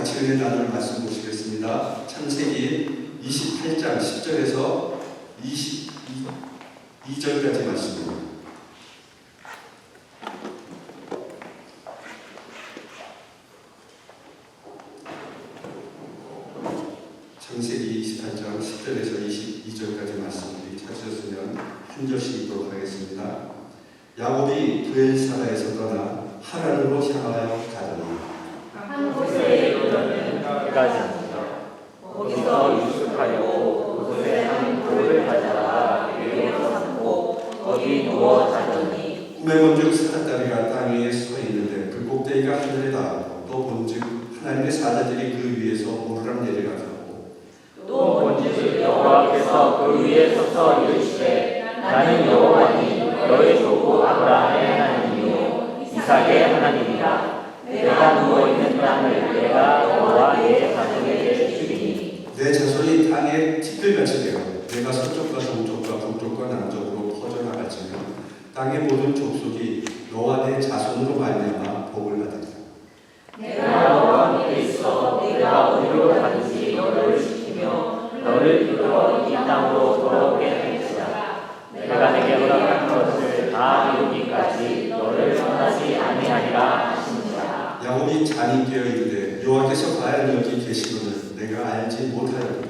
같이 은혜 나눌 말씀 보시겠습니다. 창세기 28장 10절에서 22절까지 말씀입니다. 창세기 28장 10절에서 22절까지 말씀을 찾으셨으면 한 절씩 읽도록 하겠습니다. 야곱이 브엘사라에서 떠나 하란으로 향하여 가더니 한 곳에 이르러는 해가 졌다. 거기서 유숙하려고 그곳에 한 돌을 가져다가 베개로 삼고 거기 누워 자더니 꿈에 본즉 사닥다리가 땅 위에 서 있는데 그 꼭대기가 하늘에 닿았고 또 본즉 하나님의 사자들이 그 위에서 오르락 내리락하고 또 본즉 여호와께서 그 위에 서서 이르시되 나는 여호와니 너의 조부 아브라함의 하나님이요 이삭의 하나님이라. 내가 누워있는 땅을 내가 너와 네 자손에게 주리니 내 자손이 땅에 티끌같이 되어 내가 서쪽과 동쪽과 북쪽과 남쪽으로 퍼져나갈지며 땅의 모든 족속이 너와 내 자손으로 말미암아 복을 받으리라. 내가 너와 함께 있어 내가 어디로 가든지 너를 지키며 너를 이끌어 이 땅으로 돌아오게 할 것이다. 내가 내게 허락한 것을 다 이루기까지 너를 떠나지 아니하리라 하시니라. 야곱이 잔이 깨어 이르되 여호와께서 과연 여기 계시거늘 내가 알지 못하였도다.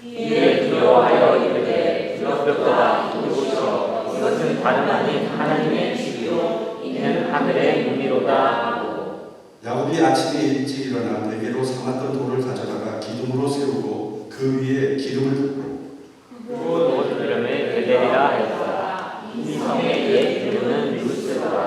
이에 두려워하여 이르되 두렵도다. 이곳이여 이것은 다름 아닌 하나님의 집이요 이는 하늘의 문이로다 하고. 야곱이 아침에 일찍 일어나 베개로 삼았던 돌을 가져다가 기둥으로 세우고 그 위에 기름을 붓고 그 이름을 베델이라 하였더라. 이 성의 옛 이름은 루스더라.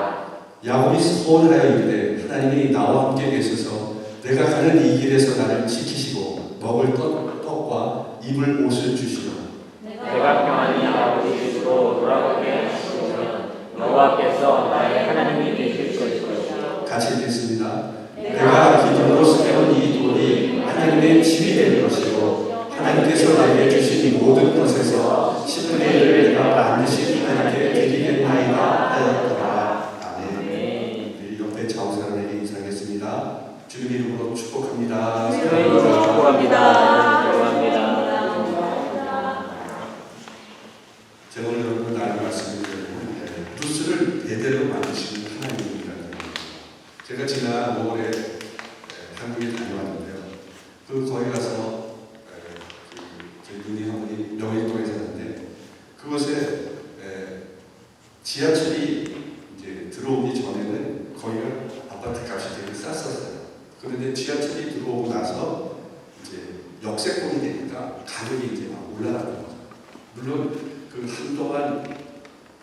야곱이 소원하여 이르되 하나님이 나와 함께 계셔서 내가 가는 이 길에서 나를 지키시고 먹을 떡과 입을 옷을 주시라. 내가 평안히 아버지 집으로 돌아가게 하시면 여호와께서 나의 하나님이 되실 것이요. 같이 읽겠습니다. 내가 기둥으로 세운 이 돌이 하나님의 집이 될 것이고 하나님께서 내게 주신 모든 것에서 10분의 1을 내가 반드시 하나님께 드리겠나이다 하였더라. 아멘. 우리 옆에 좌우사람에게 인사하겠습니다. 주님 이름으로 축복합니다. 주님으로 축복합니다. 축복합니다. 제가 오늘 여러분 나눌 말씀을 루스를 대대로 만드시는 하나님이라는 겁니다. 제가 지난 5월에 한국에 다녀왔는데요. 거기 가서 저희 누님 어머니 명일동에 사는데 그곳에 지하철이 이제 들어오기 전에는 거기가 아파트 값이 되게 쌌었어요. 그런데 지하철이 들어오고 나서 이제 역세권이 되니까 가격이 이제 막 올라가는 거죠. 물론 그 한동안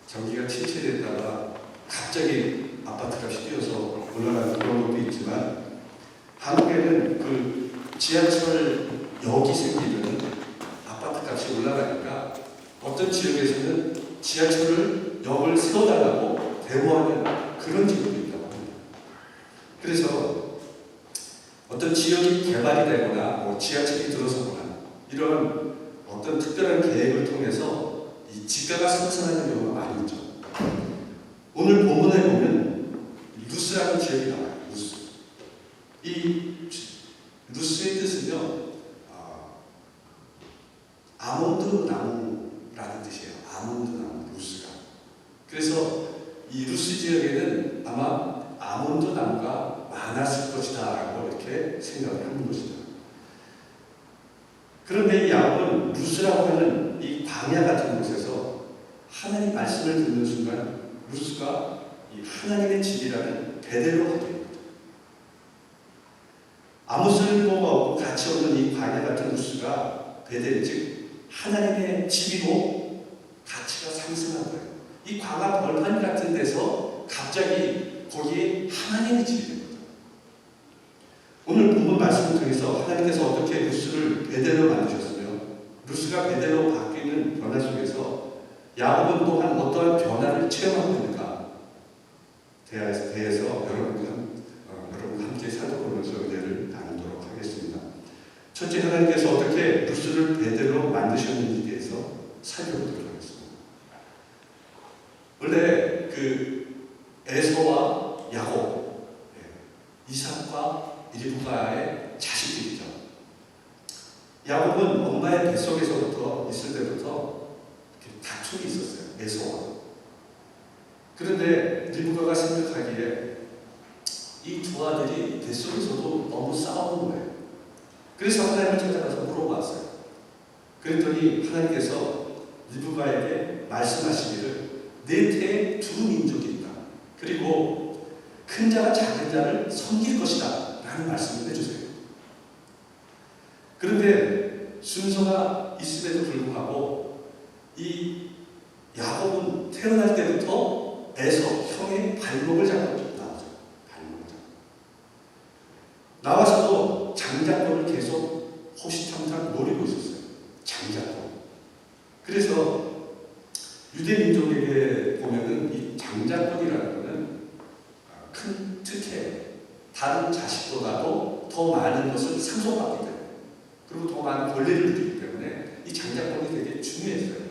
전기가 침체됐다가 갑자기 아파트 값이 뛰어서 올라가는 그런 것도 있지만 한국에는 그 지하철 역이 생기면 아파트 값이 올라가니까 어떤 지역에서는 지하철을 역을 세워달라고 데모하는 그런 지역도 있다고 합니다. 그래서 어떤 지역이 개발이 되거나 지하철이 들어서거나 이런 어떤 특별한 계획을 통해서 이 지가가 상승하는 경우가 많이 있죠. 오늘 본문에 보면 루스라는 지역이 나와요. 루스. 이 루스의 뜻은요, 아몬드 나무라는 뜻이에요. 아몬드 나무, 루스가. 그래서 이 루스 지역에는 아마 아몬드 나무가 많았을 것이다라고 이렇게 생각을 하는 것이죠. 그런데 이 야곱은 루스라고 하는 이 광야 같은 곳에서 하나님 말씀을 듣는 순간 루스가 이 하나님의 집이라는 베델로 가게 됩니다. 아무 쓸모가 없고 가치 없는 이 광야 같은 루스가 베델 즉 하나님의 집이고 가치가 상승한 거예요. 이 광야 벌판 같은 데서 갑자기 거기에 하나님의 집이 됩니다. 오늘 본문 말씀을 통해서 하나님께서 어떻게 루스를 베델로 만드셨으며 루스가 베델로 바뀌는 변화 속에서 야곱은 또한 어떠한 변화를 체험하고 있는가 대해서 여러분과 함께 살펴보면서 은혜를 나누도록 하겠습니다. 첫째, 하나님께서 어떻게 루스를 베델로 만드셨는지에 대해서 살펴보도록 하겠습니다. 원래 그 에서와 야곱, 이삭과 이렇게 리브가의 자식들이죠. 야곱은 엄마의 뱃속에서부터 있을 때부터 다툼이 있었어요. 에서와. 그런데 리브가가 생각하기에 이 두 아들이 뱃속에서도 너무 싸우는 거예요. 그래서 하나님을 찾아가서 물어봤어요. 그랬더니 하나님께서 리브가에게 말씀하시기를 내 태에 두 민족이 있다. 그리고 큰 자가 작은 자를 섬길 것이다. 라는 말씀을 해주세요. 그런데 순서가 있음에도 불구하고 이 야곱은 태어날 때부터 에서 형의 발목을 잡고 나오죠. 발목을 잡고. 나와서도 장자권을 계속 호시탐탐 노리고 있었어요. 장자권. 그래서 유대 민족에게 보면은 이 장자권이라는 것은 큰 특혜, 다른 자식보다도 더 많은 것을 상속받기 때문에, 그리고 더 많은 권리를 누리기 때문에 이 장자권이 되게 중요했어요.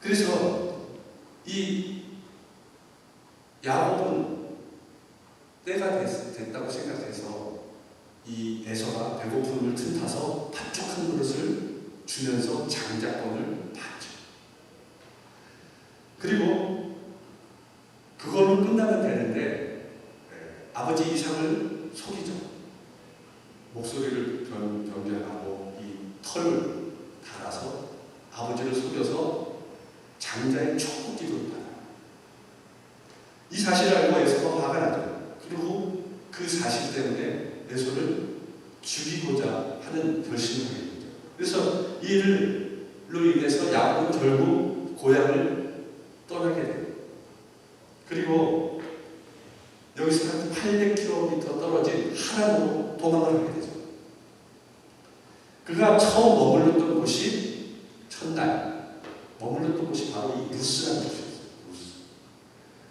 그래서 이 야곱은 때가 됐다고 생각해서 이 에서가 배고픔을 틈타서 팥죽 한 그릇을 주면서 장자권을 받죠. 그리고 그걸로 끝나면 되는데 아버지 이삭을 속이죠. 목소리를 변경하고 이 털을 달아서 아버지를 속여서 장자의 촉구기도를 받아요. 이 사실을 알고 에서가 화가 나죠. 그리고 그 사실 때문에 에서를 죽이고자 하는 결심을 하게 되죠. 그래서 이 일로 인해서 야곱은 결국 고향을 떠나게 돼요. 그리고 여기서 한 800km 떨어진 하란으로 도망을 하게 되죠. 그가 처음 머물렀던 곳이 첫날 머물렀던 곳이 바로 이 루스라는 곳이었어요. 루스.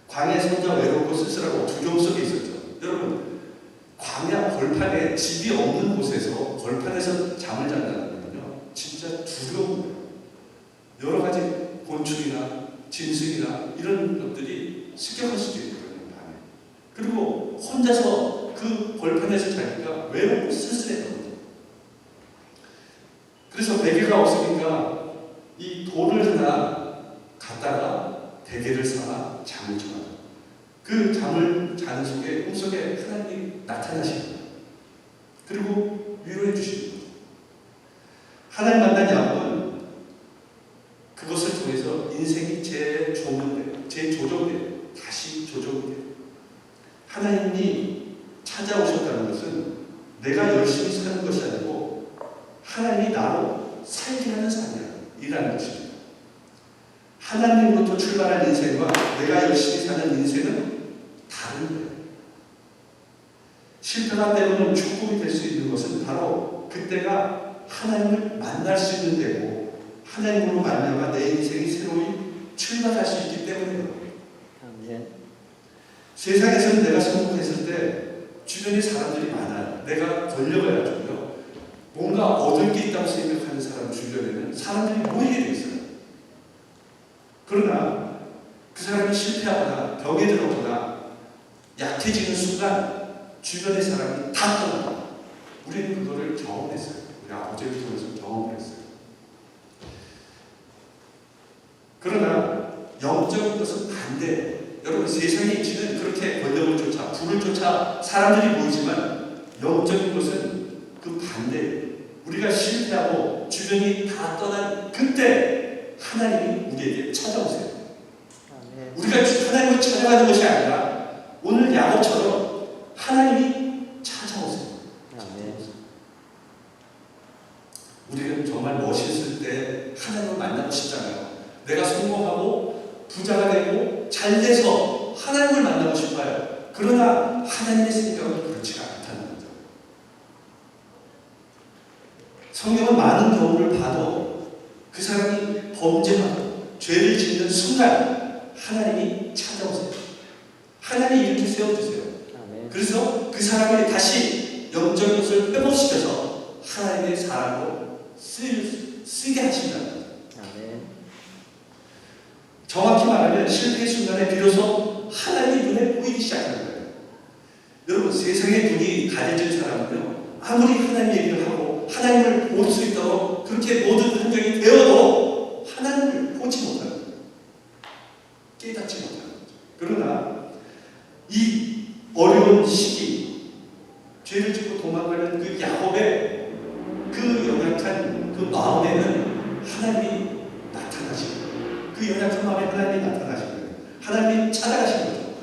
광야에서 혼자 외롭고 쓸쓸하고 두려움 속에 있었죠. 여러분, 광야 벌판에 집이 없는 곳에서 벌판에서 잠을 잔다는 건요, 진짜 두려운 거예요. 여러 가지 곤충이나 짐승이나 이런 것들이 습격할 수도 있거든요, 밤에. 그리고 혼자서 그 벌판에서 자니까 외롭고 쓸쓸했던 거죠. 그래서 베개가 없으니까 이 돌을 하나 갖다가 베개를 삼아 잠을 청하죠. 그 잠을 자는 속에 꿈속에 하나님이 나타나십니다. 그리고 위로해 주십니다. 하나님 만난 야곱은 그것을 통해서 인생이 재조정돼요. 다시 조정돼요. 하나님이 찾아오셨다는 것은 내가 열심히 사는 것이 아니고 하나님이 나로 살게 하는 삶이라는 것입니다. 하나님으로부터 출발한 인생과 내가 열심히 사는 인생은 다른 거예요. 실패가 때로는 축복이 될 수 있는 것은 바로 그때가 하나님을 만날 수 있는 때고 하나님으로 말미암아 내 인생이 새로이 출발할 수 있기 때문이에요. 세상에서는 내가 성공했을 때 주변에 사람들이 많아요. 내가 권력을 가지고요, 뭔가 얻을 게 있다고 생각하는 사람 주변에는 사람들이 모이게 돼 있어요. 그러나 그 사람이 실패하거나 병에 들어오거나 약해지는 순간 주변의 사람이 다 떠납니다. 우리는 그거를 경험했어요. 우리 아버지를 통해서 경험을 했어요. 그러나 영적인 것은 반대예요. 여러분, 세상의 이치는 그렇게 권력을 쫓아 부를 쫓아 사람들이 모이지만 영적인 것은 그 반대예요. 우리가 실패하고 주변이 다 떠난 그때 하나님이 우리에게 찾아오세요. 우리가 하나님을 찾아가는 것이 아니라 오늘 야곱처럼 하나님이 찾아오세요. 우리는 정말 멋있을 때 하나님을 만나고 싶잖아요. 내가 성공하고 부자가 되고 잘 돼서 하나님을 만나고 싶어요. 그러나 하나님의 생각은 그렇지가 않다는 거죠. 성경은 많은 경우를 봐도 그 사람이 범죄하고 죄를 짓는 순간 하나님이 찾아오세요. 하나님이 이렇게 세워주세요. 그래서 그 사람이 다시 영적인 것을 회복시켜서 하나님의 사람으로 쓰게 하신다는 거죠. 정확히 말하면 실패의 순간에 비로소 하나님의 눈에 보이기 시작하는 거예요. 여러분 세상의 눈이 가려진 사람은요 아무리 하나님 얘기를 하고 하나님을 볼 수 있도록 그렇게 모든 환경이 되어도 하나님을 보지 못하는 거예요. 깨닫지 못하는 거죠. 그러나 이 어려운 시기 죄를 짓고 도망가는 그 야곱의 그 연약한 그 마음에는 하나님이 나타나시는 거예요. 그 연약한 마음에 하나님이 나타나시는 거예요. 하나님이 찾아가시는 거죠.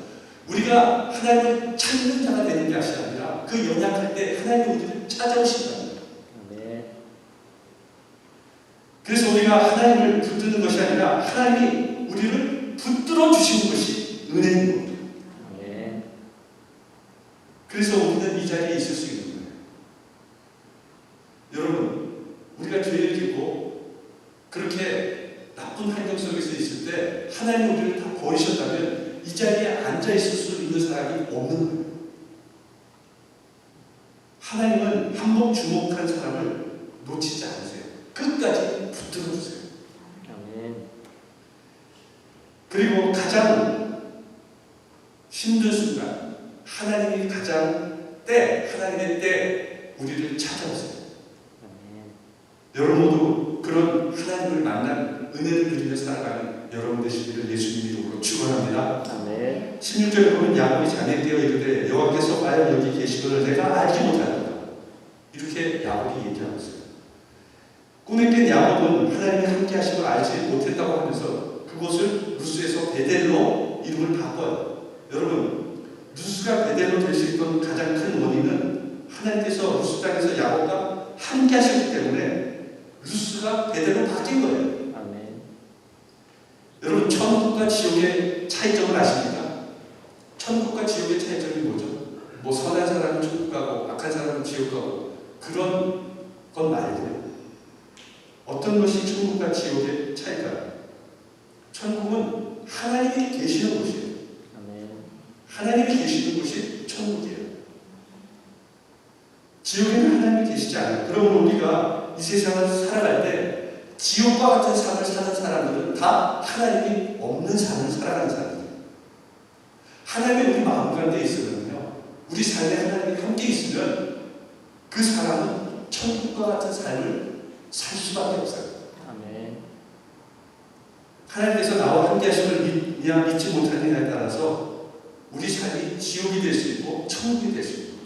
우리가 하나님을 찾는 자가 되는 게 아니라 그 연약할 때 하나님이 우리를 찾아오신다는 거예요. 그래서 우리가 하나님을 붙드는 것이 아니라 하나님이 우리를 붙들어 주시는 것이 은혜인 겁니다. 그래서 우리는 이 자리에 있을 수 있는 거예요. 여러분, 우리가 죄를 짓고 그렇게 나쁜 환경 속에서 있을 때 하나님이 우리를 다 버리셨다면 이 자리에 앉아 있을 수 있는 사람이 없는 거예요. 하나님은 한번 주목한 사람을 놓치지 않으세요. 끝까지 붙들어 주세요. 그리고 가장 힘든 순간 하나님이 하나님의 때 우리를 찾아오세요. 여러분 모두 그런 하나님을 만난 은혜를 누리며 살아가는 여러분 되시기를 예수님 이름으로 축원합니다. 16절에 보면 야곱이 자네되어 이르되 여호와께서 과연 여기 계시거늘 내가 알지 못하였다. 이렇게 야곱이 얘기하고 있어요. 꿈에 깬 야곱은 하나님이 함께 하심을 알지 못했다고 하면서 그곳을 루스에서 베델로 이름을 바꿔요. 여러분, 루스가 베델로 될 수 있던 가장 큰 원인은 하나님께서 루스 땅에서 야곱과 함께 하셨기 때문에 루스가 베델로 바뀐 거예요. 여러분, 천국과 지옥의 차이점을 아십니까? 천국과 지옥의 차이점이 뭐죠? 뭐 선한 사람은 천국 가고 악한 사람은 지옥 가고 그런 건 말이에요. 어떤 것이 천국과 지옥의 차이일까요? 천국은 하나님이 계시는 곳이에요. 하나님이 계시는 곳이 천국이에요. 지옥에는 하나님이 계시지 않아요. 그러면 우리가 이 세상을 살아갈 때 지옥과 같은 삶을 사는 사람들은 다 하나님이 없는 삶을 살아가는 사람이에요. 하나님이 우리 마음 가운데 있으면요, 우리 삶에 하나님이 함께 있으면 그 사람은 천국과 같은 삶을 살 수밖에 없어요. 하나님께서 나와 함께 하심을 믿지 못하느냐에 따라서 우리 삶이 지옥이 될 수 있고 천국이 될 수 있고,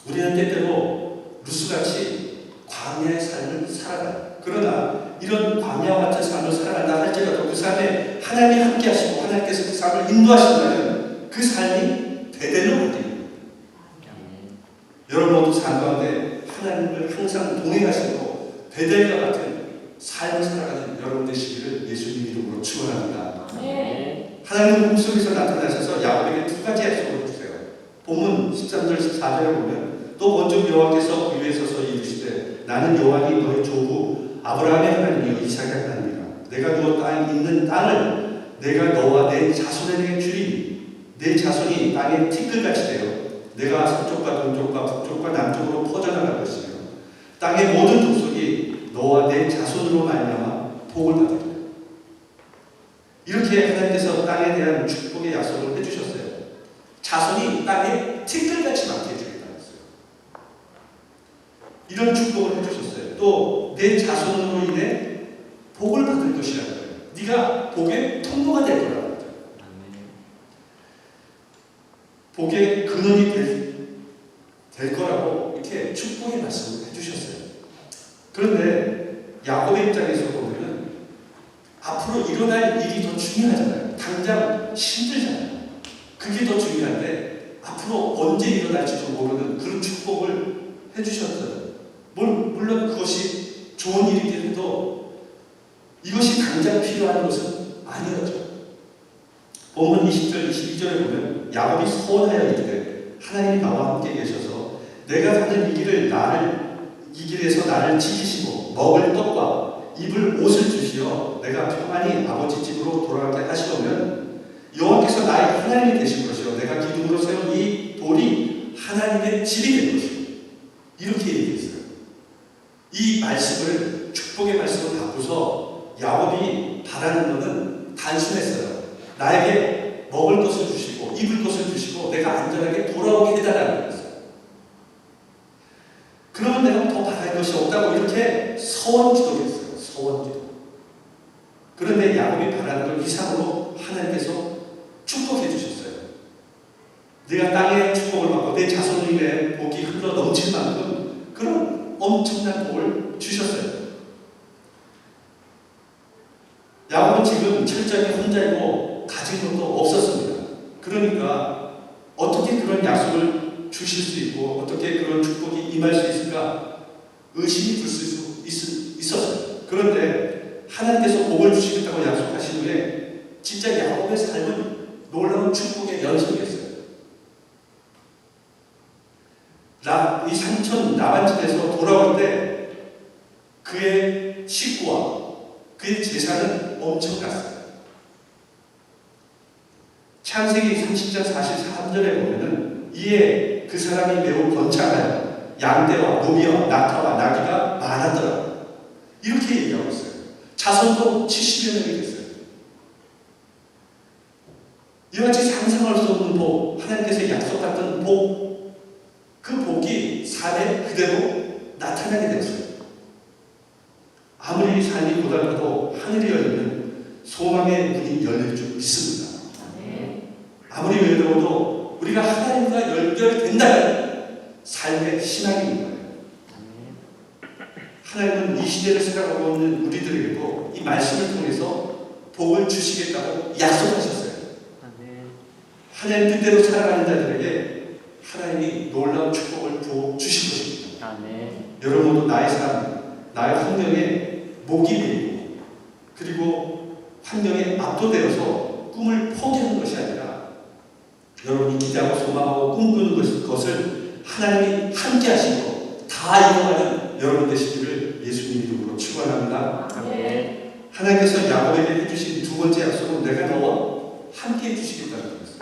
우리는 때때로 루스같이 광야의 삶을 살아가요. 그러나 이런 광야와 같은 삶을 살아간다 할지라도 그 삶에 하나님이 함께 하시고 하나님께서 그 삶을 인도하신다면 그 삶이 베델로 바뀝니다. 여러분 모두 삶 가운데 하나님을 항상 동행하시고 베델과 같은 삶을 살아가는 여러분 되시기를 예수님 이름으로 축원합니다. 하나님은 꿈속에서 나타나셔서 야곱에게 두 가지 약속을 주세요. 본문 13절 14절에 보면 또 먼저 여호와께서 그 위에 서서 이르시되 나는 여호와니 너의 조부 아브라함의 하나님이요 이삭의 하나님이라. 내가 누워 있는 땅을 내가 너와 내 자손에게 주리니 내 자손이 땅의 티끌같이 되어 내가 서쪽과 동쪽과 북쪽과 남쪽으로 퍼져나갈 것이며 땅의 모든 족속이 너와 내 자손으로 말미암아 복을 받으리라. 이렇게 하나님께서 땅에 대한 축복의 약속을 해주셨어요. 자손이 땅에 티끌같이 많게 해주겠다고 했어요. 이런 축복을 해주셨어요. 또 내 자손으로 인해 복을 받을 것이라는 거예요. 네가 복의 통로가 될 거라고 했죠. 복의 근원이 될 거라고 이렇게 축복의 말씀을 해주셨어요. 그런데 야곱의 입장에서 보면 앞으로 일어날 일이 더 중요하잖아요. 당장 힘들잖아요. 그게 더 중요한데 앞으로 언제 일어날지도 모르는 그런 축복을 해주셨어요. 물론 그것이 좋은 일이긴 해도 이것이 당장 필요한 것은 아니었죠. 본문 20절 22절에 보면 야곱이 서원하여 이르되 하나님이 나와 함께 계셔서 내가 가는 이 길에서 나를 지키시고 먹을 떡과 입을 옷을 주시어 내가 평안히 아버지 집으로 돌아가게 하시려면 여호와께서 나의 하나님이 되신 것이요 내가 기둥으로 세운 이 돌이 하나님의 집이 될 것이요. 이렇게 얘기했어요. 이 말씀을 축복의 말씀을 바꾸서 야곱이 바라는 것은 단순했어요. 나에게 먹을 것을 주시고 입을 것을 주시고 내가 안전하게 돌아오게 해달라는 거였어요. 그러면 내가 더 바랄 것이 없다고 이렇게 서원기도를 했어요. 서원기도. 그런데 야곱이 바라는 걸 이상으로 하나님께서 축복해 주셨어요. 내가 땅의 축복을 받고 내 자손에게 복이 흘러 넘칠 만큼 그런 엄청난 복을 주셨어요. 야곱은 지금 철저히 혼자이고 가진 것도 없었습니다. 그러니까 어떻게 그런 약속을 주실 수 있고 어떻게 그런 축복이 임할 수 있을까 의심이 들 수 있었어요. 그런데 하나님께서 복을 주시겠다고 약속하신 후에 진짜 야곱의 삶은 놀라운 축복의 연속이었어요. 이 삼촌 라반집에서 돌아올 때 그의 식구와 그의 재산은 엄청났어요. 창세기 30장 43절에 보면은 이에 그 사람이 매우 번창하여 양떼와 노비와 낙타와 나귀가 많았더라. 이렇게 얘기하고 있어요. 자손도 70여 명이 됐어요. 이와 같이 상상할 수 없는 복, 하나님께서 약속했던 복, 그 복이 삶에 그대로 나타나게 됐어요. 아무리 삶이 고달파도 하늘이 열리면 소망의 문이 열릴 줄 믿습니다. 아무리 외로워도 우리가 하나님과 연결된다면 삶의 희망인 거예요. 하나님은 이 시대를 살아가고 있는 우리들에게도 이 말씀을 통해서 복을 주시겠다고 약속하셨어요. 하나님 뜻대로 살아가는 자들에게 하나님이 놀라운 축복을 부어 주실 것입니다. 여러분도 나의 삶, 나의 환경에 목이 메이고 그리고 환경에 압도되어서 꿈을 포기하는 것이 아니라 여러분이 기대하고 소망하고 꿈꾸는 것을 하나님이 함께 하시고 다 이루어가는 여러분 되시기를 예수님 이름으로 축원합니다. 하나님께서 야곱에게 해주신 두 번째 약속은 내가 너와 함께 해주시겠다는 거였어요.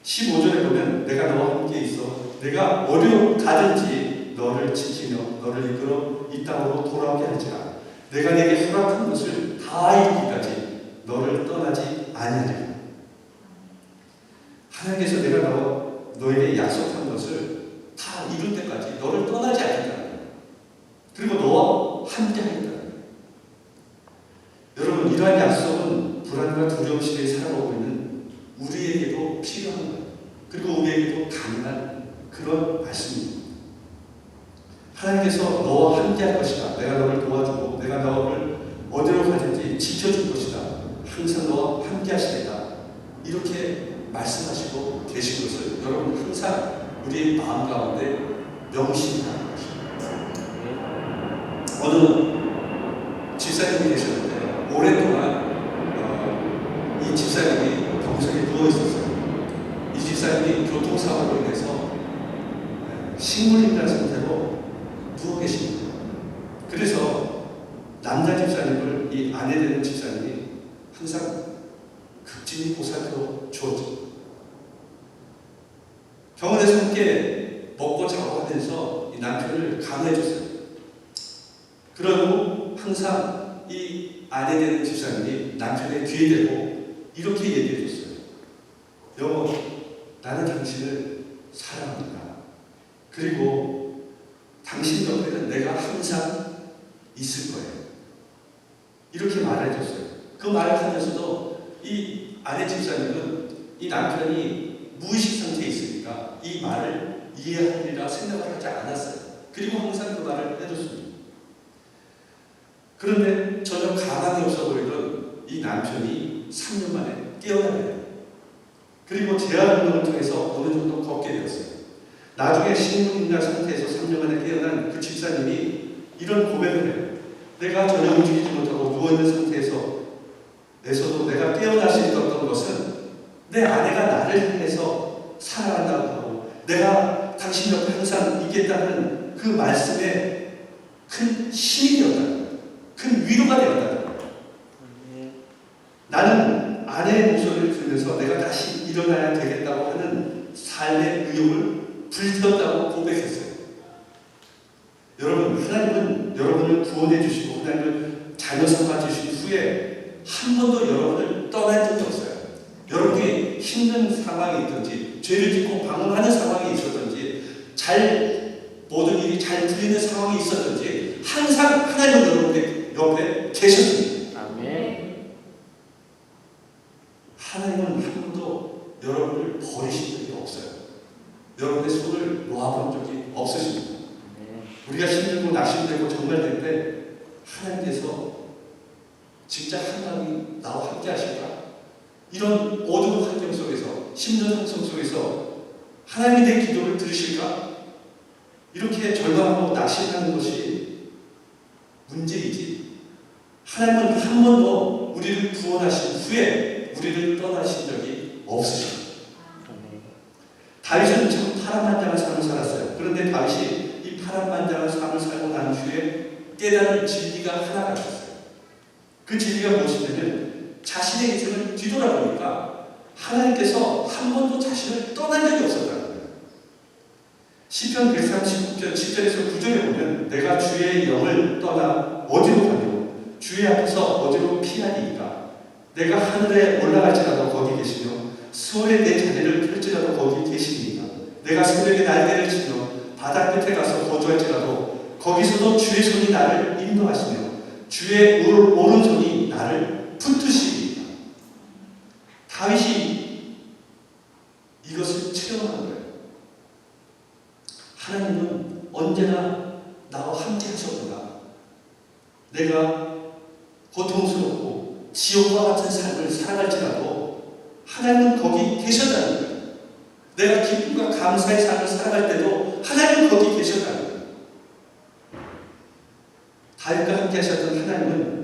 15절에 보면 내가 너와 함께 있어 내가 어려움 가든지 너를 지키며 너를 이끌어 이 땅으로 돌아오게 할지라 내가 내게 허락한 것을 다 이루기까지 너를 떠나지 아니하리라. 하나님께서 내가 너에게 약속한 것을 다 이룰 때까지 너를 떠나지 않겠다는 거예요. 그리고 너와 함께 하겠다는 거예요. 여러분 이러한 약속은 불안과 두려움 시대에 살아가고 있는 우리에게도 필요한 거예요. 그리고 우리에게도 가능한 그런 말씀입니다. 하나님께서 너와 함께 할 것이다. 내가 너를 도와주고 내가 너를 어디로 가든지 지켜줄 것이다. 항상 너와 함께 하시겠다. 이렇게 말씀하시고 계신 것을 여러분 항상 우리의 마음 가운데 명심하는 것입니다. 어느 집사님이 계셨는데 오랫동안 이 집사님이 병석에 누워 있었어요. 이 집사님이 교통사고로 인해서 식물인간 상태로 누워 계십니다. 그래서 남자 집사님을 이 아내 되는 집사님이 항상 극진히 보살펴 주었죠. 병원에서 함께 먹고 자고 하면서 이 남편을 강화해 줬어요. 그러고 항상 이 아내 되는 집사님이 남편의 뒤에 대고 이렇게 얘기해 줬어요. 여보, 나는 당신을 사랑합니다. 그리고 당신 옆에는 내가 항상 있을 거예요. 이렇게 말해 줬어요. 그 말을 하면서도 이 아내 집사님은 이 남편이 무의식 상태에 있으니까 이 말을 이해하리라 생각을 하지 않았어요. 그리고 항상 그 말을 해줬습니다. 그런데 전혀 가망이 없어 보이던 이 남편이 3년 만에 깨어나게 돼요. 그리고 재활운동을 통해서 어느 정도 걷게 되었어요. 나중에 식물인간 상태에서 3년 만에 깨어난 그 집사님이 이런 고백을 해요. 내가 전혀 움직이지 못하고 누워있는 상태에서도 내가 깨어날 수 있었던 것은 내 아내가 나를 위해서 사랑한다고 하고 내가 당신 옆에 항상 있겠다는 그 말씀에 큰 힘이 되었다는 거예요. 큰 위로가 되었다는 거예요. 나는 아내의 목소리를 들으면서 내가 다시 일어나야 되겠다고 하는 삶의 의욕을 불태웠다고 고백했어요. 여러분, 하나님은 여러분을 구원해 주시고 하나님을 자녀 삼아 주신 후에 한 번도 여러분을 떠날 적이 없어요. 여러분이 힘든 상황이 있든지 죄를 짓고 방황하는 상황이 있었든지 모든 일이 잘 풀리는 상황이 있었든지 항상 하나님은 여러분의 옆에 계셨습니다. 아멘. 하나님은 한 번도 여러분을 버리신 적이 없어요. 여러분의 손을 놓아본 적이 없으십니다. 우리가 힘들고 낙심되고 정말 될 때 하나님께서 진짜 하나님이 나와 함께 하실까? 이런 어두운 환경 속에서, 힘든 환경 속에서 하나님이 내 기도를 들으실까? 이렇게 절망하고 낙심하는 것이 문제이지, 하나님은 한 번도 우리를 구원하신 후에 우리를 떠나신 적이 없으십니다. 다윗은 참 파란만장한 삶을 살았어요. 그런데 다윗이 이 파란만장한 삶을 살고 난 후에 깨달은 진리가 하나가 있었어요. 그 진리가 무엇이냐면 자신의 인생을 뒤돌아보니까 하나님께서 한 번도 자신을 떠난 적이 없었다는 거예요. 시편 139편 7절에서 9절에 보면 내가 주의 영을 떠나 어디로 가며 주의 앞에서 어디로 피하리이까? 내가 하늘에 올라갈지라도 거기 계시며 수월에 내 자리를 펼지라도 거기 계시니까 내가 새벽에 날개를 치며 바다 끝에 가서 거주할지라도 거기서도 주의 손이 나를 인도하시며 주의 오른손이 나를 붙드시리이다. 다윗이 이것을 체험한 거예요. 하나님은 언제나 나와 함께 하셨구나. 내가 고통스럽고 지옥과 같은 삶을 살아갈지라도 하나님은 거기 계셨다는 거예요. 내가 기쁨과 감사의 삶을 살아갈 때도 하나님은 거기 계셨다는 거예요. 다윗과 함께 하셨던 하나님은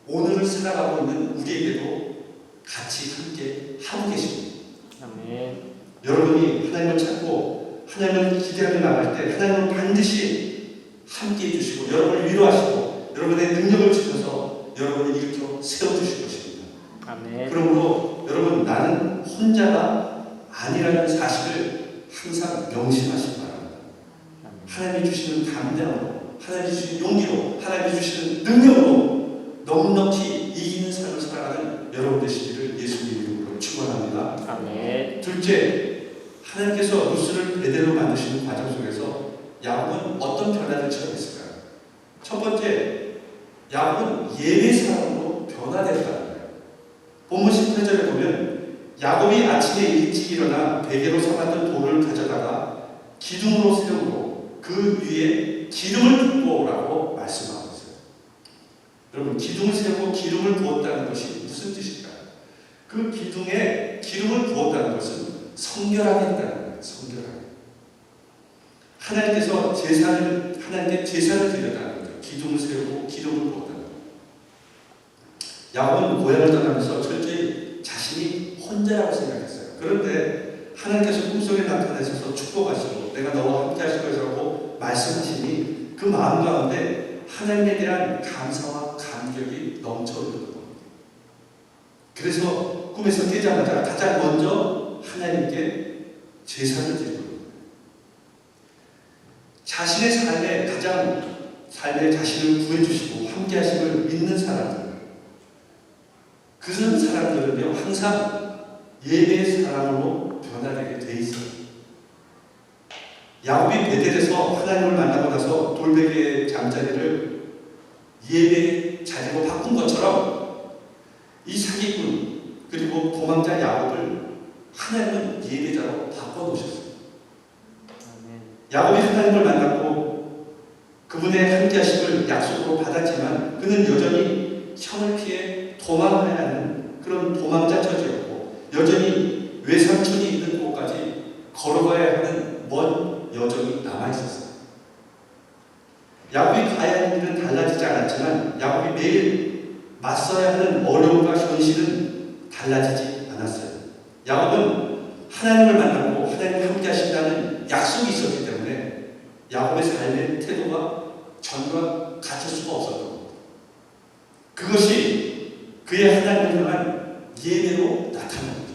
오늘을 살아가고 있는 우리에게도 같이 함께 하고 계십니다. 아멘. 여러분이 하나님을 찾고 하나님을 기대하며 나갈 때 하나님은 반드시 함께 해주시고 여러분을 위로하시고 여러분의 능력을 주셔서 여러분을 일으켜 세워주실 것입니다. 아멘. 그러므로 여러분, 나는 혼자가 아니라는 사실을 항상 명심하시기 바랍니다. 하나님이 주시는 담대함으로, 하나님이 주시는 용기로, 하나님이 주시는 능력으로 넉넉히 이기는 삶을 살아가는 여러분 되시기를 예수님 이름으로 축원합니다. 아멘. 둘째, 하나님께서 루스를 베델로 만드시는 과정 속에서 야곱은 어떤 변화를 체험했을까요? 첫 번째, 야곱은 예배 사람으로 변화됐다는 거예요. 본문 18절에 보면 야곱이 아침에 일찍 일어나 베개로 삼았던 돌을 가져다가 기둥으로 세우고 그 위에 기름을 붓고 오라고 말씀하고 있어요. 여러분, 기둥을 세우고 기름을 부었다는 것이 무슨 뜻일까요? 그 기둥에 기름을 부었다는 것은 성결하게 했다는 거예요. 성결하게. 하나님께서 하나님께 제사를 드렸다는 거예요. 기둥을 세우고 기름을 부었다는 거예요. 야곱은 고향을 떠나면서 철저히 자신이 혼자라고 생각했어요. 그런데 하나님께서 꿈속에 나타나셔서 축복하시고 내가 너와 함께 하실 것이라고 말씀하시니 그 마음 가운데 하나님에 대한 감사와 감격이 넘쳐흐르는 겁니다. 그래서 꿈에서 깨자마자 가장 먼저 하나님께 제사를 드리는 겁니다. 자신의 삶에 가장 삶에 자신을 구해주시고 함께 하심을 믿는 사람들, 그런 사람들은요 항상 예배의 사람으로 변화되게 돼 있어요. 야곱이 베델에서 하나님을 만나고 나서 돌베개의 잠자리를 예배의 자리로 바꾼 것처럼 이 사기꾼 그리고 도망자 야곱을 하나님은 예배자로 바꿔놓으셨어요. 야곱이 하나님을 만났고 그분의 함께하심을 약속으로 받았지만 그는 여전히 형을 피해 도망해야 하는 그런 도망자 처지였고 여전히 외삼촌이 있는 곳까지 걸어가야 하는 먼 여정이 남아있었어요. 야곱이 가야 하는 일은 달라지지 않았지만 야곱이 매일 맞서야 하는 어려움과 현실은 달라지지 않았어요. 야곱은 하나님을 만나고 하나님과 함께 하신다는 약속이 있었기 때문에 야곱의 삶의 태도가 전과 같을 수가 없었던 겁니다. 그것이 그의 하나님을 향한 예배로 나타납니다.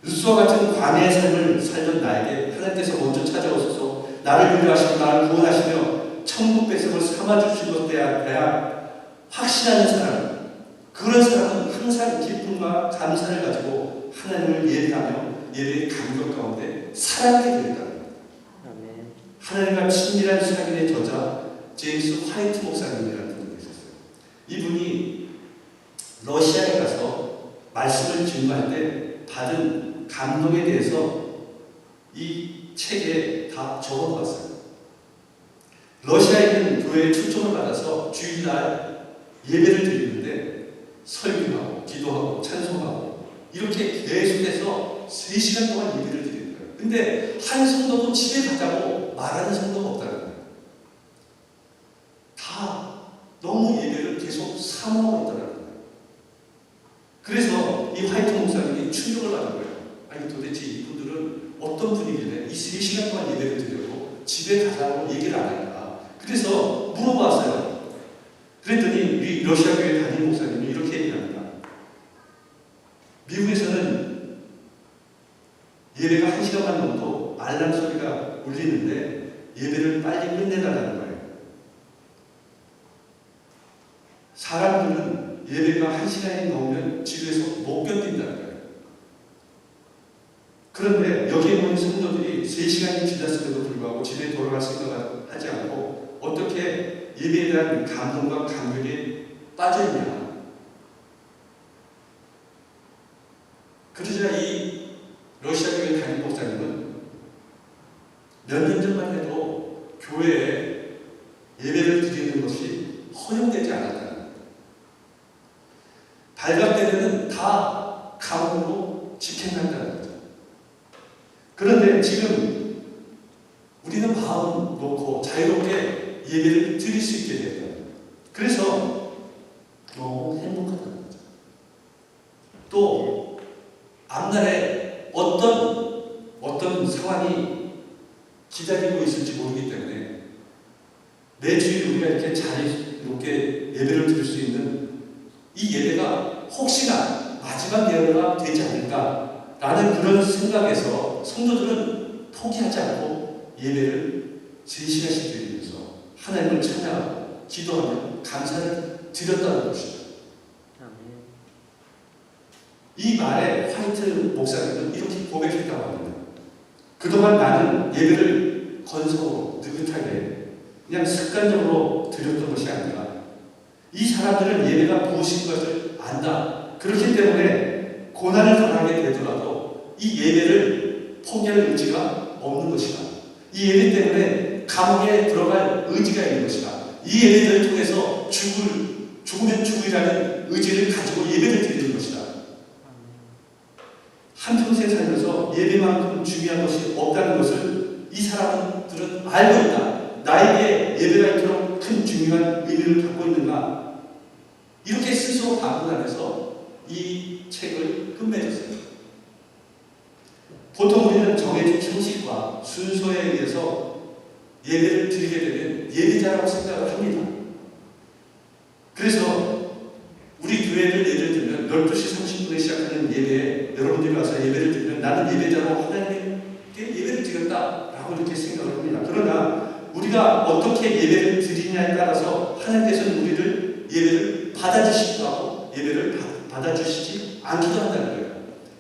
루스와 같은 관예의 삶을 살던 나에게 하나님께서 먼저 찾아오셔서 나를 위로하시고 나를 구원하시며 천국 백성을 삼아주신 것에 대한 확신하는 사람, 그런 사람은 항상 기쁨과 감사를 가지고 하나님을 예배하며 예배의 감격 가운데 살아가게 된다. 아멘. 하나님과 친밀한 사귐의 저자 제임스 화이트 목사님이라는 분이 계셨어요. 이분이 러시아에 가서 말씀을 증거할 때 받은 감동에 대해서 이 책에 다 적어봤어요. 러시아에 있는 교회에 초청을 받아서 주일날 예배를 드리는데 설교하고 기도하고 찬송하고 이렇게 계속해서 3시간 동안 예배를 드리는 거예요. 근데 한 성도도 집에 가자고 말하는 성도가 없다는 거예요. 다 너무 예배를 계속 사모하고 있다는 거예요. 그래서 이 화이트 목사님이 충격을 받은 거예요. 아니 도대체 이분들은 어떤 분이길래 이 3시간 동안 예배를 드리고 집에 가자고 얘기를 안 할까. 그래서 물어봤어요. 그랬더니 우리 러시아 교회 담임 목사님이 이렇게 얘기합니다. 미국에서는 예배가 1시간만 넘어도 알람 소리가 울리는데 예배를 빨리 끝내달라는 거예요. 사람들은 예배가 1시간이 넘으면 집에서 못 견딘다는 거예요. 그런데 여기에 모인 성도들이 3시간이 지났음에도 불구하고 집에 돌아갈 생각을 하지 않고 어떻게 예배에 대한 감동과 감격에 빠져있냐. 그러자 이 러시아 교회 담임 목사님은 몇 년 전만 해도 교회에 예배를 드리는 것이 허용되지 않았다는 거예요. 발각되면은 다 감옥으로 직행한다는 거죠. 그런데 지금 우리는 마음 놓고 자유롭게 예배를 드릴 수 있게 됐다. 그래서 너무 행복하다는 거죠. 또 앞날에 어떤 상황이 기다리고 있을지 모르기 때문에 매주일 우리가 이렇게 자유롭게 예배를 드릴 수 있는 이 예배가 혹시나 마지막 예배가 되지 않을까라는 그런 생각에서 성도들은 포기하지 않고 예배를 3시간씩 드리면서 하나님을 찬양하고 기도하며 감사를 드렸다는 것입니다. 이 말에 화이트 목사님은 이렇게 고백했다고 합니다. 그동안 나는 예배를 건성으로 느긋하게 그냥 습관적으로 드렸던 것이 아니라 이 사람들은 예배가 무엇인 것을 안다. 그렇기 때문에 고난을 당하게 되더라도 이 예배를 포기할 의지가 없는 것이다. 이 예배 때문에 감옥에 들어갈 의지가 있는 것이다. 이 예배를 통해서 죽으면 죽으리라는 의지를 가지고 예배를 드리는 것이다. 한평생 살면서 예배만큼 중요한 것이 없다는 것을 이 사람들은 알고 있다. 나에게 예배가 이토록 큰 중요한 의미를 갖고 있는가? 이렇게 스스로 반문하면서 이 책을 끝맺었어요. 보통 우리는 정해진 형식과 순서에 의해서 예배를 드리게 되면 예배자라고 생각을 합니다. 그래서 우리 교회를 예를 들면 12시 30분에 시작하는 예배에 여러분들이 와서 예배를 드리면 나는 예배자로 하나님께 예배를 드렸다라고 이렇게 생각을 합니다. 그러나 우리가 어떻게 예배를 드리냐에 따라서 하나님께서는 우리를 예배를 받아주시기도 하고 예배를 받아주시지 않기도 한다는 거예요.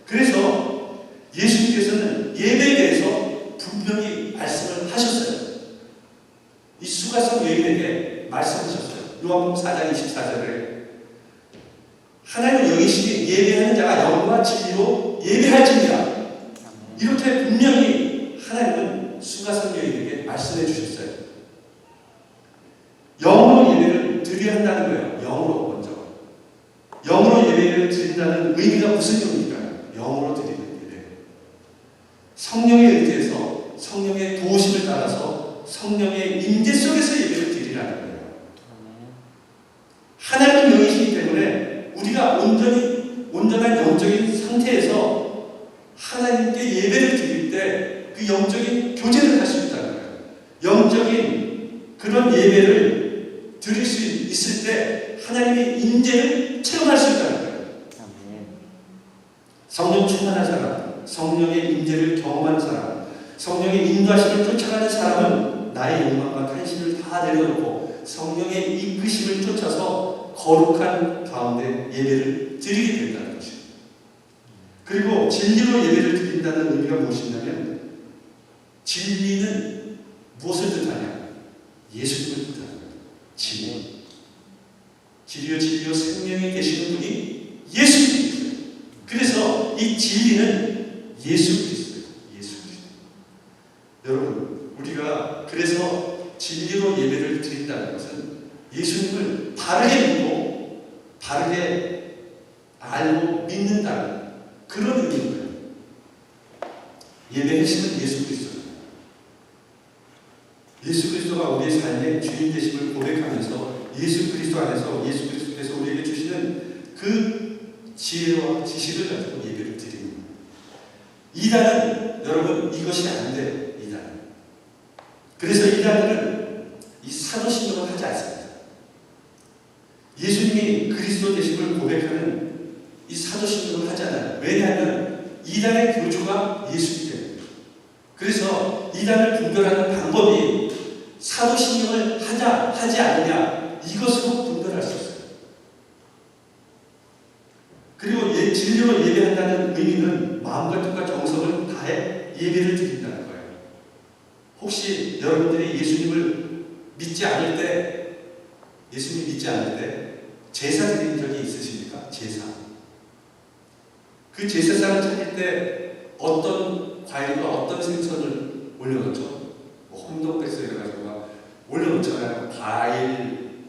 그래서 예수님께서는 예배에 대해서 분명히 말씀을 하셨어요. 이 수가성 여인에게 말씀하셨어요. 요한복음 4장 24절에 하나님을 여기시니 예배하는 자가 영과 진리로 예배할지니라. 이렇게 분명히 하나님은 수가성 여인에게 말씀해 주셨어요. 영으로 예배를 드려야 한다는 거예요. 영으로 먼저. 영으로 예배를 드린다는 의미가 무슨 의미일까요? 영으로 드리는 예배. 성령에 의지해서 성령의 도우심을 따라서 성령의 임재 속에서 예배를 드리라는 거예요. 하나님은 영이시기 때문에 우리가 온전한 영적인 상태에서 하나님께 예배를 드릴 때 그 영적인 교제를 할 수 있다는 거예요. 영적인 그런 예배를 드릴 수 있을 때 하나님의 임재를 체험할 수 있다는 거예요. 성령 충만한 사람, 성령의 임재를 경험하는 사람, 성령의 인도하심을 쫓아가는 사람은 나의 욕망과 탄식을 다 내려놓고 성령의 이끄심을 쫓아서 거룩한 가운데 예배를 드리게 된다는 것이에요. 그리고 진리로 예배를 드린다는 의미가 무엇이냐면 진리는 무엇을 뜻하냐? 예수님을 뜻하는 거예요. 진리. 진리요 진리요 생명이 되시는 분이 예수 그리스도예요. 그래서 이 진리는 예수 그리스도예요. 예수 그리스도. 여러분, 우리가 그래서 진리로 예배를 드린다는 것은 예수님을 바르게 믿고 바르게 알고 믿는다는 그런 의미인 거예요. 예배의 핵심은 예수 그리스도입니다. 예수 그리스도가 우리의 삶의 주인 되심을 고백하면서 예수 그리스도 안에서 예수 그리스도께서 우리에게 주시는 그 지혜와 지식을 가지고 예배를 드립니다. 이단은 여러분 이것이 안 돼. 이단은. 그래서 이단은 이 사도신경을 하지 않습니다. 예수님이 그리스도 되심을 고백하는 이 사도신경을 하지 않아요. 왜냐하면 이단의 교주가 예수이기 때문에. 그래서 이단을 분별하는 방법이 사도신경을 하자 하지 않느냐 이것으로 분별할 수 있어요. 그리고 진리로 예배한다는 의미는 마음과 뜻과 정성을 다해 예배를 드린다는 거예요. 혹시 여러분들이 예수님을 믿지 않을 때, 예수님 믿지 않을 때 제사 드린 적이 있으십니까? 제사. 그 제사상을 차릴 때 어떤 과일과 어떤 생선을 올려놓죠? 뭐 홍동백서 이래가지고 막 올려놓잖아요. 과일,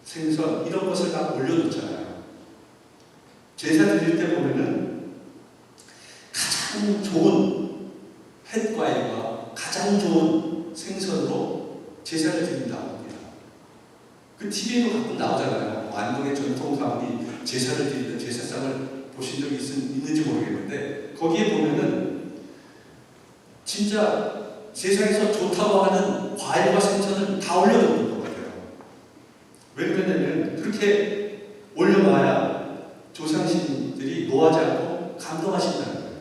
생선 이런 것을 다 올려놓잖아요. 제사 드릴 때 보면은 가장 좋은 햇과일과 가장 좋은 생선으로 제사를 드린다고 합니다. 그 TV에도 가끔 나오잖아요. 안동의 전통 가문이 제사를 드리는 제사상을 보신 적이 있는지 모르겠는데 거기에 보면은 진짜 세상에서 좋다고 하는 과일과 생선을 다 올려놓는 것 같아요. 왜 그러냐면 그렇게 올려놔야 조상신들이 노하지 않고 감동하신다는 거예요.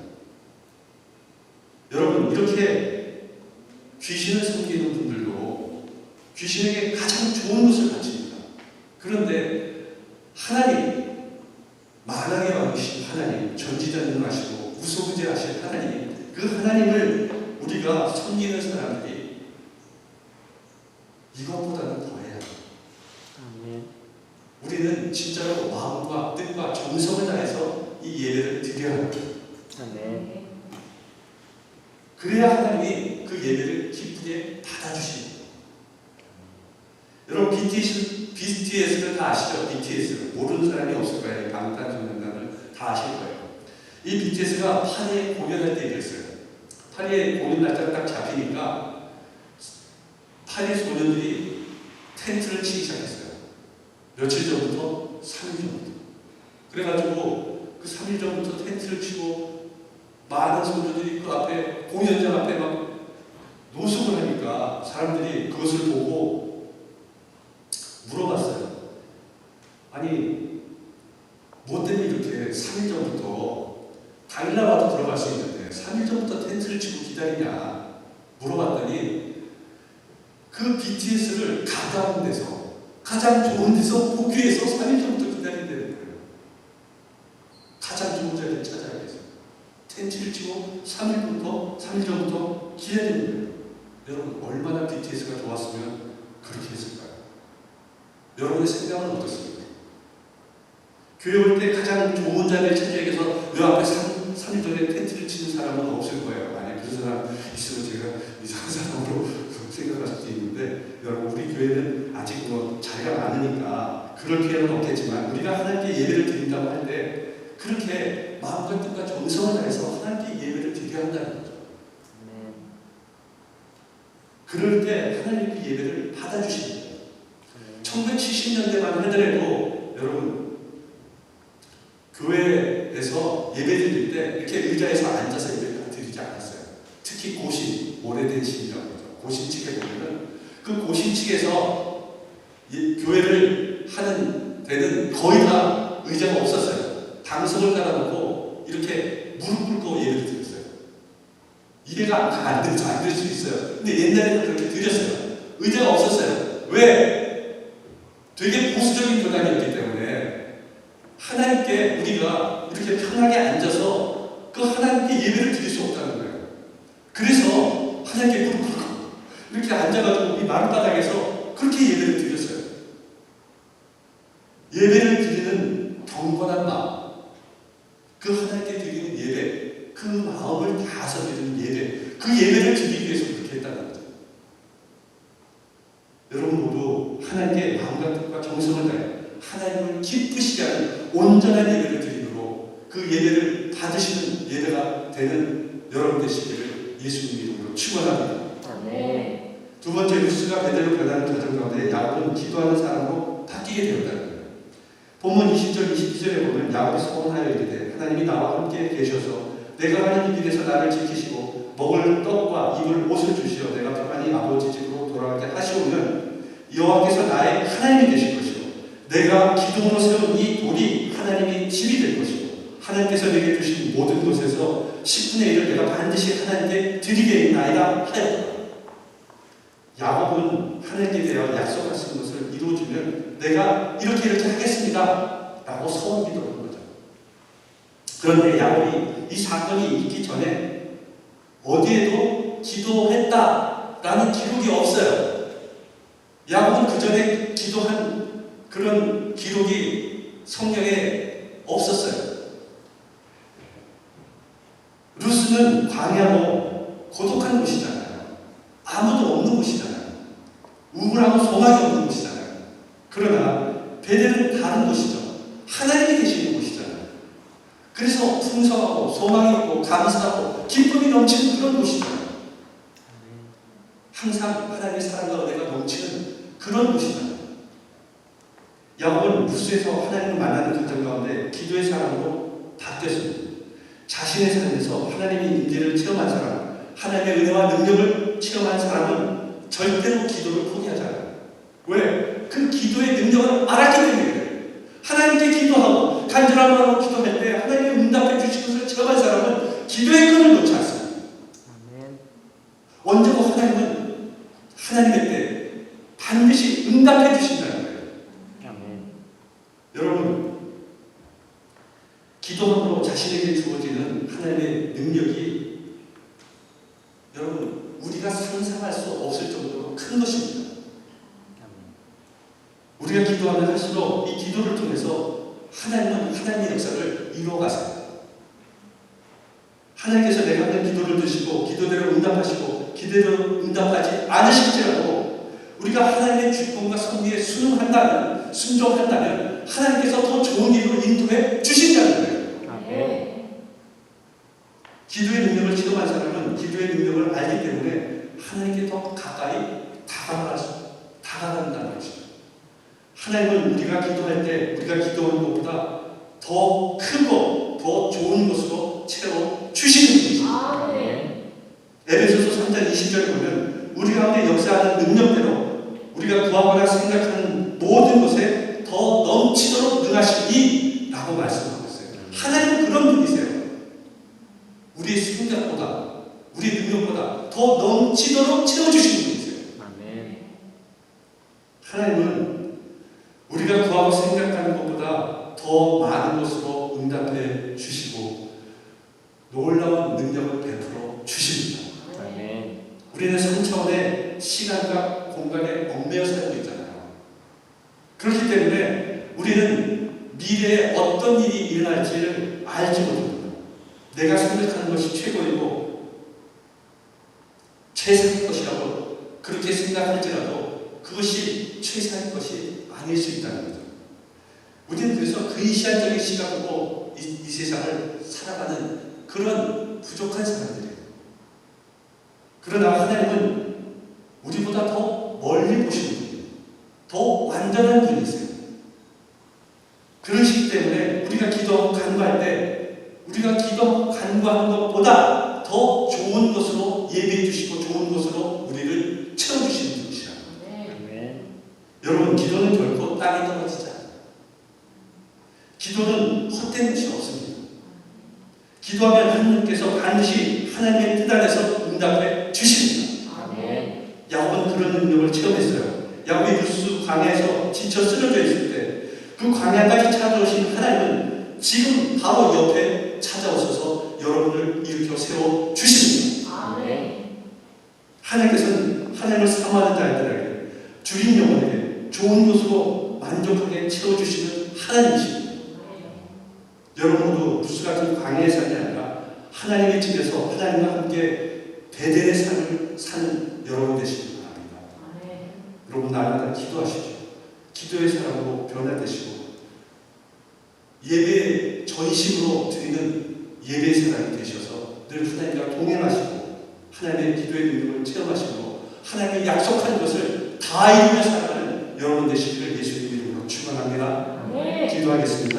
여러분, 이렇게 귀신을 섬기는 분들도 귀신에게 가장 좋은 것을 바칩니다. 그런데 하나님, 만왕의 왕이신 하나님, 전지전능하시고 무소부재하신 하나님, 그 하나님을 우리가 섬기는 사람들이 이것보다는 더해야 합니다. 우리는 진짜로 마음과 뜻과 정성을 다해서 이 예배를 드려야 합니다. 그래야 하나님이 그 예배를 기쁘게 받아주십니다. 여러분 BTS를 다 아시죠? BTS 모르는 사람이 없을 거예요. 방탄소년단을 다 아실 거예요. 이 BTS가 파리에 공연할 때 이랬어요. 파리에 공연 날짜가 딱 잡히니까 파리 소년들이 텐트를 치기 시작했어요. 며칠 전부터? 3일 전부터. 그래가지고 그 3일 전부터 텐트를 치고 많은 소년들이 그 앞에 공연장 앞에 막 노숙을 하니까 사람들이 그것을 보고 물어봤어요. 아니 뭐 때문에 이렇게 3일 전부터 당일날 와도 들어갈 수 있는데 3일 전부터 텐트를 치고 기다리냐 물어봤더니 그 BTS를 가까운 데서 가장 좋은 데서 보기 위해서 3일 전부터 기다린다는 거예요. 가장 좋은 자리를 찾아야 해서 텐트를 치고 3일 전부터 기다리는 거예요. 여러분 얼마나 BTS가 좋았으면 그렇게 했을까요? 여러분의 생각은 어떻습니까? 교회 올 때 가장 좋은 자리를 찾기 위해서 요 앞에 3일 전에 텐트를 치는 사람은 없을 거예요. 만약 그런 사람 있으면 제가 이상한 사람으로 생각할 수도 있는데 여러분 우리 교회는 아직 뭐 자리가 많으니까 그럴 필요는 없겠지만 우리가 하나님께 예배를 드린다고 할 때 그렇게 마음과 뜻과 정성을 다해서 하나님께 예배를 드려야 한다는 거죠. 그럴 때 하나님 그 예배를 받아주십니다. 1970년대만 하더라도 여러분 교회에서 예배 드릴 때 이렇게 의자에서 앉아서 예배를 드리지 않았어요. 특히 고신, 오래된 신이라고 하죠. 고신측에 보면은 그 고신측에서 교회를 하는 데는 거의 다 의자가 없었어요. 당석을 깔아놓고 이렇게 무릎 꿇고 예배를 드렸어요. 이해가 안 돼서 안 될 수 있어요. 근데 옛날에는 그렇게 드렸어요. 의자가 없었어요. 왜? 되게 보수적인 교단이었기 때문에 하나님께 우리가 이렇게 편하게 앉아서 그 하나님께 예배를 드릴 수 없다는 거예요. 그래서 하나님께 무릎 꿇고 이렇게 앉아가지고 이 마룻바닥에서 그렇게 예배를 드렸어요. 예배를 드리는 경건한 마음, 그 하나님께 드리는 예배, 그 마음을 다해서 드리는 예배, 그 예배를 드리기 위해서 그렇게 했다는 거죠. 여러분 모두 하나님께 마음과 뜻과 정성을 다해 하나님을 기쁘시게 하는 온전한 예배를 드리므로 그 예배를 받으시는 예배가 되는 여러분 되시기를 예수님 이름으로 축원합니다. 아멘. 두 번째, 루스가 베델로 변하는 과정 가운데 야곱은 기도하는 사람으로 바뀌게 되었다는 거예요. 본문 20절 22절에 보면 야곱이 소원하여 이르되 하나님이 나와 함께 계셔서 내가 가는 이 길에서 나를 지키시고 먹을 떡과 입을 옷을 주시어 내가 평안히 아버지 집으로 돌아가게 하시오면 여호와께서 나의 하나님이 되실 것이고 내가 기둥으로 세운 이 돌이 하나님의 집이 될 것이고 하나님께서 내게 주신 모든 것에서 10분의 1을 내가 반드시 하나님께 드리겠나이다 하였다. 야곱은 하나님께 대하여 약속하신 것을 이루어주면 내가 이렇게 하겠습니다 라고 소원 기도하는 거죠. 그런데 야곱이 이 사건이 있기 전에 어디에도 기도했다라는 기록이 없어요. 야곱은 그 전에 기도한 그런 기록이 성경에 없었어요. 루스는 광야고 고독한 곳이잖아요. 아무도 없는 곳이잖아요. 우울하고 소망이 없는 곳이잖아요. 그러나 베델은 다른 곳이죠. 하나님이 계시는 곳이잖아요. 그래서 풍성하고 소망이 있고 감사하고 기쁨이 넘치는 그런 곳이잖아요. 항상 하나님의 사랑과 은혜가 넘치는 그런 곳이잖아요. 야곱은 루스에서 하나님을 만나는 과정 가운데 기도의 사람으로 바뀌었습니다. 자신의 삶에서 하나님의 임재를 체험한 사람, 하나님의 은혜와 능력을 체험한 사람은 절대로 기도를 포기하지 않아요. 왜? 그 기도의 능력을 알았기 때문에 그래요. 하나님께 기도하고 간절한 마음으로 기도할 때 하나님이 응답해 주신 것을 체험한 사람은 기도의 끈을 놓지 않습니다. 언제고 하나님은 하나님의 때 반드시 응답해 주신다는 거예요. 여러분, 기도함으로 자신에게 주어지는 하나님의 능력이 여러분 우리가 상상할 수 없을 정도로 큰 것입니다. 우리가 기도하면 할수록 이 기도를 통해서 하나님은 하나님의 역사를 이루어가세요. 하나님께서 내가 하는 기도를 드시고 기도대로 응답하시고 기도대로 응답하지 않으실지라도 우리가 하나님의 주권과 섭리에 순종한다면 하나님께서 더 좋은 길로 인도해 주신다는 거예요. 기도의 능력을 체험한 사람은 기도의 능력을 알기 때문에 하나님께 더 가까이 다가간다는 것이죠. 하나님은 우리가 기도할 때 우리가 기도하는 것보다 더 크고 더 좋은 것으로 채워 주시는 것이죠. 에베소서 3장 20절에 보면 우리 가운데 역사하는 능력대로 우리가 구하거나 생각하는 모든 것에 더 넘치도록 능하시니 라고 말씀하고 있어요. 하나님은 그런 분이세요. 우리의 생각보다 우리의 능력보다 더 넘치도록 채워주시는 분이세요. 하나님은 우리가 구하고 생각하는 것보다 더 많은 것으로 응답해 주시고 놀라운 능력을 베풀어 주십니다. 우리는 3차원의 시간과 공간에 얽매여 살고 있잖아요. 그렇기 때문에 우리는 미래에 어떤 일이 일어날지를 알지 못합니다. 내가 생각하는 것이 최고이고 최상의 것이라고 그렇게 생각할지라도 그것이 최상의 것이 아닐 수 있다는 거죠. 우리는 그래서 근시안적인 시각으로 이 세상을 살아가는 그런 부족한 사람들이에요. 그러나 하나님은 우리보다 더 멀리 보시는 분이에요. 더 완전한 분이세요. 그러시기 때문에 우리가 기도하고 간구할 때 우리가 기도하고 간구하는 것보다 더 좋은 것으로 예배해 주시고 좋은 것으로 우리를 채워주시는 분이시라. 여러분, 기도는 결코 땅에 떨어지지 않아요. 기도는 헛된 것이 없습니다. 기도하면 하나님께서 반드시 하나님의 뜻 안에서 응답해 주십니다. 야곱은 그런 능력을 체험했어요. 야곱이 루스 광야에서 지쳐 쓰러져 있을 때 그 광야까지 찾아오신 하나님은 지금 바로 옆에 찾아오셔서 여러분을 일으켜 세워 주십니다. 아멘. 하나님께서는 하나님을 사모하는 자들에게 주린 영혼에게 좋은 것으로 만족하게 채워주시는 하나님이십니다. 여러분 모두 부스 같은 광야의 삶이 아니라 하나님의 집에서 하나님과 함께 대대의 삶을 사는 여러분 되시기 바랍니다. 여러분 날마다 기도하시죠. 기도의 사람으로 변화되시고 예배에 전심으로 드리는 예배의 사람이 되셔서 늘 하나님과 동행하시고 하나님의 기도의 능력을 체험하시고 하나님의 약속한 것을 다 이루며 살아가는 여러분 되시기를 예수님 이름으로 축원합니다. 기도하겠습니다.